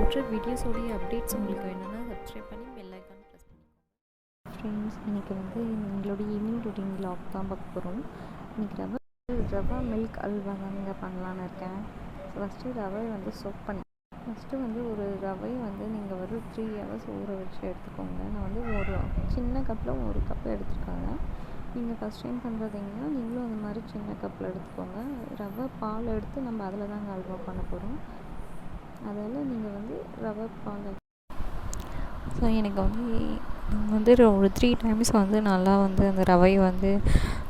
போடுற வீடியோஸோடைய அப்டேட்ஸ் உங்களுக்கு வேணும்னா சப்ஸ்கிரைப் பண்ணி பெல் ஐக்கான் ப்ரெஸ் பண்ணிக்கோங்க. ஃப்ரெண்ட்ஸ், இன்றைக்கி வந்து எங்களோட ஈவினிங் ரொட்டீன் வ்ளாக் தான் பார்க்க போகிறோம். இன்றைக்கி ரவா மில்க் அல்வா தான் நீங்கள் பண்ணலான்னு இருக்கேன். ஃபஸ்ட்டு ரவை வந்து சோக் பண்ணி ஃபஸ்ட்டு வந்து ஒரு ரவையை வந்து நீங்கள் ஒரு 3 hours ஊற வச்சு எடுத்துக்கோங்க. நான் வந்து ஒரு சின்ன கப்பில் ஒரு கப் எடுத்துருக்காங்க. நீங்கள் ஃபஸ்ட் டைம் பண்ணுறதுங்கன்னா நீங்களும் அந்த மாதிரி சின்ன கப்பில் எடுத்துக்கோங்க. ரவை பால் எடுத்து நம்ம அதில் தாங்க அல்வா பண்ண போகிறோம். அதில் நீங்கள் வந்து ரவை பால் ஸோ எனக்கு வந்து ஒரு 3 times வந்து நல்லா வந்து அந்த ரவையை வந்து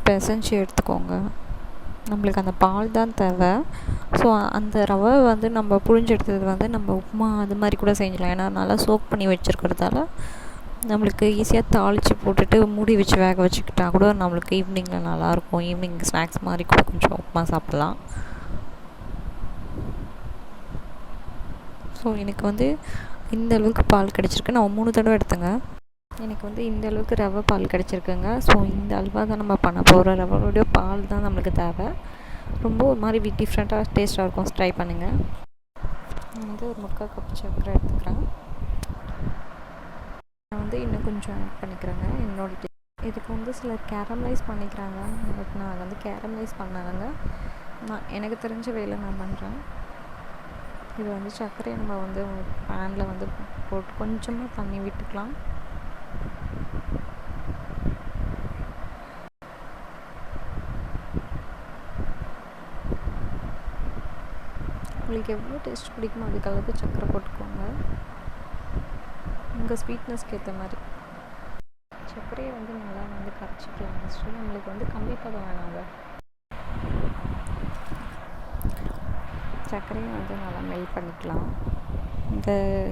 பிசைஞ்சு எடுத்துக்கோங்க. நம்மளுக்கு அந்த பால் தான் தேவை. ஸோ அந்த ரவை வந்து நம்ம புழிஞ்சு எடுத்தது வந்து நம்ம உப்புமா அது மாதிரி கூட செஞ்சிடலாம். ஏன்னா நல்லா சோக் பண்ணி வச்சுருக்கிறதால நம்மளுக்கு ஈஸியாக தாளித்து போட்டுட்டு மூடி வச்சு வேக வச்சுக்கிட்டா கூட நம்மளுக்கு ஈவினிங்கில் நல்லாயிருக்கும். ஈவினிங் ஸ்நாக்ஸ் மாதிரி கூட கொஞ்சம் உப்புமா சாப்பிட்லாம். ஸோ எனக்கு வந்து இந்த அளவுக்கு பால் கிடச்சிருக்கு. நான் 3 தடவை எடுத்தேங்க. எனக்கு வந்து இந்த அளவுக்கு ரவை பால் கிடச்சிருக்குங்க. ஸோ இந்த அல்வா தான் நம்ம பண்ண போகிறோம். ரவையோடைய பால் தான் நம்மளுக்கு தேவை. ரொம்ப ஒரு மாதிரி டிஃப்ரெண்ட்டாக டேஸ்ட்டாக இருக்கும். ட்ரை பண்ணுங்கள். நான் வந்து ஒரு 3/4 கப் சர்க்கரை எடுத்துக்கிறேன். நான் வந்து இன்னும் கொஞ்சம் ஆட் பண்ணிக்கிறேங்க. இதுக்கு வந்து சிலர் கேரமலைஸ் பண்ணிக்கிறாங்க. பட் நான் வந்து கேரமலைஸ் பண்ணாங்க. எனக்கு தெரிஞ்ச வேலை நான் பண்ணுறேன். இது வந்து சர்க்கரையை நம்ம வந்து பேனில் வந்து போட்டு கொஞ்சமாக தண்ணி விட்டுக்கலாம். உங்களுக்கு எவ்வளோ டேஸ்ட் பிடிக்குமோ அதுக்கு அளவுக்கு சர்க்கரை போட்டுக்கோங்க. உங்கள் ஸ்வீட்னஸ்க்கு ஏற்ற மாதிரி சர்க்கரையை வந்து நல்லா வந்து கரைச்சிக்கலாம். ஃபஸ்ட்டு நம்மளுக்கு வந்து கம்பி பதம் வேணாங்க. சர்க்கரையை வந்து நல்லா மெல்ட் பண்ணிக்கலாம். இந்த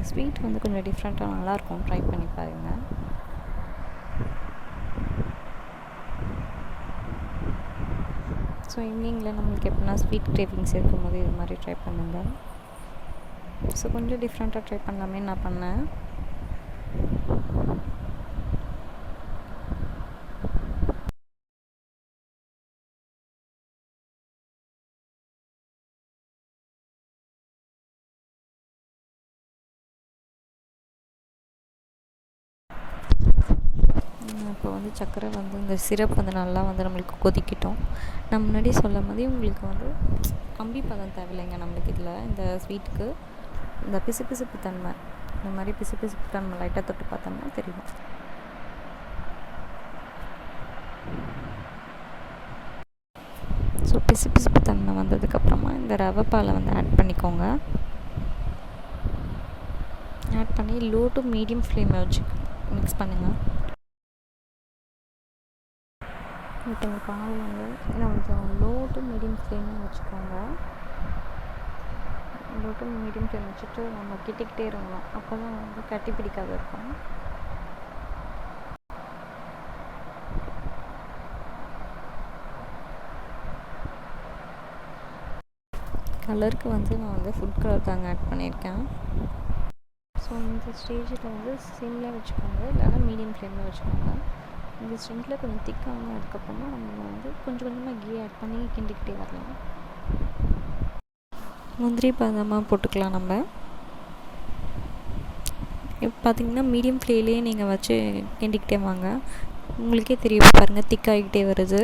ஸ்வீட் வந்து கொஞ்சம் டிஃப்ரெண்ட்டாக நல்லாயிருக்கும். ட்ரை பண்ணி பாருங்கள். ஸோ ஈவினிங்கில் நம்மளுக்கு எப்படின்னா ஸ்வீட் கிரேவிங்ஸ் இருக்கும்போது இது மாதிரி ட்ரை பண்ணுங்கள். ஸோ கொஞ்சம் டிஃப்ரெண்ட்டாக ட்ரை பண்ணலாமே நான் பண்ணேன். இப்போ வந்து சர்க்கரை வந்து இந்த சிரப் வந்து நல்லா வந்து நம்மளுக்கு கொதிக்கிட்டோம். நான் முன்னாடி சொல்லும் போதே உங்களுக்கு வந்து கம்பி பதம் தேவையில்லைங்க நம்மளுக்கு. இதில் இந்த ஸ்வீட்டுக்கு இந்த பிசுபிசுப்பு தன்மை, இந்த மாதிரி பிசுபிசுப்பு தன்மை லைட்டாக தொட்டு பார்த்தோம்னா தெரியும். ஸோ பிசுபிசுப்பு தன்மை வந்ததுக்கப்புறமா இந்த ரவை பாலை வந்து ஆட் பண்ணிக்கோங்க. ஆட் பண்ணி லோ டு மீடியம் ஃப்ளேமில் வச்சு மிக்ஸ் பண்ணுங்கள். இப்போ இந்த பால் வந்து கொஞ்சம் லோ டு மீடியம் ஃப்ளேமில் வச்சுக்கோங்க. லோ டு மீடியம் ஃப்ளேம் வச்சுட்டு நம்ம கிட்டிக்கிட்டே இருக்கணும். அப்போ தான் வந்து கட்டி பிடிக்காத இருக்கும். கலருக்கு வந்து நான் வந்து ஃபுட் கலர் தாங்க ஆட் பண்ணியிருக்கேன். ஸோ இந்த ஸ்டேஜில் வந்து சிம்மில் வச்சுக்கோங்க, இல்லைனா மீடியம் ஃப்ளேமில் வச்சுக்கோங்க. இந்த ஸ்டேஜில் கொஞ்சம் திக்காக அதுக்கப்புறமா நம்ம வந்து கொஞ்சம் கொஞ்சமாக கீ ஆட் பண்ணி கிண்டிக்கிட்டே வரலாம். முந்திரி பாதாமாக போட்டுக்கலாம் நம்ம. இப்போ பார்த்திங்கன்னா மீடியம் ஃப்ளேம்லேயே நீங்கள் வச்சு கிண்டிக்கிட்டே வாங்க. உங்களுக்கே தெரியும் பாருங்கள், திக்காகிக்கிட்டே வருது.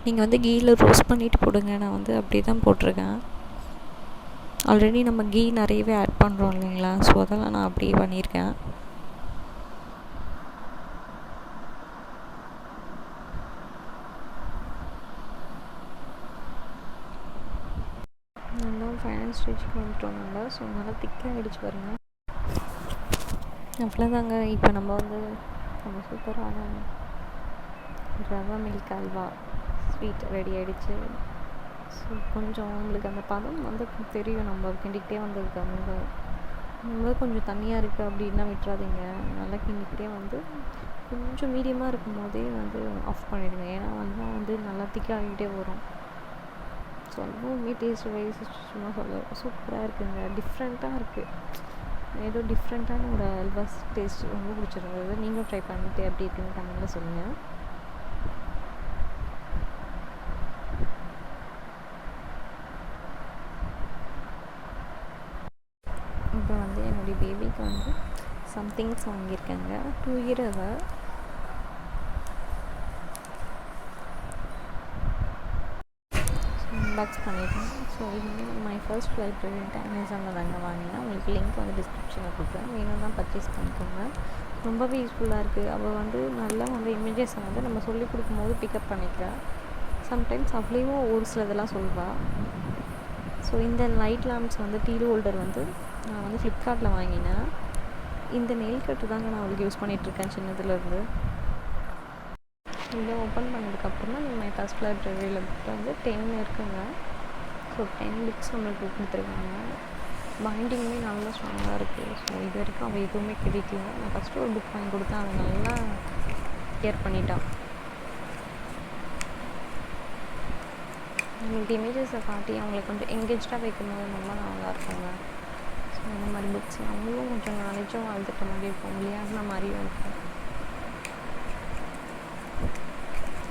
நீங்கள் வந்து கீயில் ரோஸ்ட் பண்ணிவிட்டு போடுங்க. நான் வந்து அப்படி தான் போட்டிருக்கேன். ஆல்ரெடி நம்ம கீ நிறையவே ஆட் பண்ணுறோம் இல்லைங்களா? ஸோ அதெல்லாம் நான் அப்படியே பண்ணியிருக்கேன். நல்லா ஃபைனல் ஸ்டேஜுக்கு வந்துட்டோம் நல்லா. ஸோ நல்லா திக்காக ஆகிடுச்சு பாருங்கள். அவ்வளோதாங்க. இப்போ நம்ம வந்து நம்ம சூப்பரான rava milk halwa sweet ready ஆகிடுச்சு. ஸோ கொஞ்சம் உங்களுக்கு அந்த பதம் வந்து தெரியும். நம்ம கிண்டிக்கிட்டே வந்ததுக்கு நம்ம கொஞ்சம் தண்ணியாக இருக்குது அப்படின்னா விட்டுறாதீங்க. நல்லா கிண்டிக்கிட்டே வந்து கொஞ்சம் மீடியமாக இருக்கும் போதே வந்து ஆஃப் பண்ணிவிடுங்க. ஏன்னா வந்து நல்லா திக்காகிட்டே வரும். ஸோ அதுவுமே டேஸ்ட் வைஸ் சும்மா சொல்ல சூப்பராக இருக்குங்க. டிஃப்ரெண்ட்டாக இருக்குது. ஏதோ டிஃப்ரெண்ட்டான ஒரு அல்வா டேஸ்ட் ரொம்ப பிடிச்சிருந்தது. நீங்களும் ட்ரை பண்ணிவிட்டு எப்படி இருக்குன்னு கமெண்ட்டில் சொல்லுங்கள். பேபிக்கு வந்து சம்திங்ஸ் வாங்கியிருக்காங்க. 2 இயர் அன்பாக்ஸ் பண்ணிட்டேன். ஸோ இது வந்து மை ஃபர்ஸ்ட் லைப்ரரி அமேசானில் தாங்க வாங்கினேன். உங்களுக்கு லிங்க் வந்து டிஸ்கிரிப்ஷனில் கொடுக்குறேன், வேணும்னா பர்ச்சேஸ் பண்ணிக்கோங்க. ரொம்பவே யூஸ்ஃபுல்லாக இருக்குது. அவள் வந்து நல்லா வந்து இமேஜஸை வந்து நம்ம சொல்லிக் கொடுக்கும்போது பிக்கப் பண்ணிக்கிறேன். சம்டைம்ஸ் அவளையும் ஒரு சில இதெல்லாம் சொல்வாள். ஸோ இந்த லைட் லேம்ப்ஸ் வந்து டீ ஹோல்டர் வந்து நான் வந்து ஃப்ளிப்கார்ட்டில் வாங்கினேன். இந்த நெயில் கட்டு தாங்க நான் அவளுக்கு யூஸ் பண்ணிகிட்ருக்கேன் சின்னதுலேருந்து. இதை ஓப்பன் பண்ணதுக்கப்புறமா மை ஃபர்ஸ்ட் லைப்ரரியில் புக்கில் வந்து 10 இருக்குங்க. ஸோ 10 புக்ஸ் நம்மளுக்கு கொடுத்துருக்காங்க. பைண்டிங்குமே நல்லா ஸ்ட்ராங்காக இருக்குது. ஸோ இது வரைக்கும் அவள் எதுவுமே கிடைக்கல. நான் ஃபஸ்ட்டு ஒரு புக் வாங்கி கொடுத்தேன், அதை நல்லா கேர் பண்ணிட்டான். நம்மளுக்கு இமேஜஸை காட்டி அவங்களுக்கு கொஞ்சம் எங்கேஜாக வைக்கும்போது ரொம்ப நல்லா இருக்குங்க. ஸோ இந்த மாதிரி புக்ஸ் அவங்களும் கொஞ்சம் நாலேஜும் வளர்த்துட்ட மாதிரி இருக்கும், விளையாடின மாதிரியும் இருக்கும்.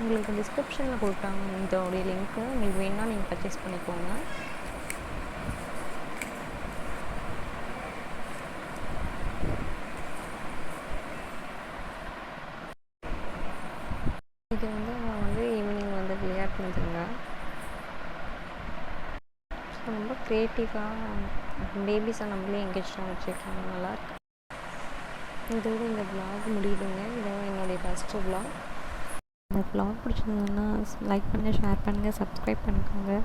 உங்களுக்கு டிஸ்கிரிப்ஷனில் கொடுக்குறாங்க இதோடைய லிங்க்கு, உங்களுக்கு வேணும்னா நீங்கள் பர்ச்சேஸ் பண்ணிக்கோங்க. இது வந்து அவன் வந்து ஈவினிங் வந்து விளையாட்டுங்க. ஸோ ரொம்ப க்ரியேட்டிவாக பேபிஸை நம்மளே எங்கேஜாக வச்சுருக்காங்க, நல்லாயிருக்கு. இதோட இந்த vlog முடியுதுங்க. இதோட என்னுடைய ஃபஸ்ட்டு vlog. இந்த vlog பிடிச்சிருந்ததுன்னா லைக் பண்ணுங்கள், ஷேர் பண்ணுங்கள், சப்ஸ்கிரைப் பண்ணிக்கோங்க.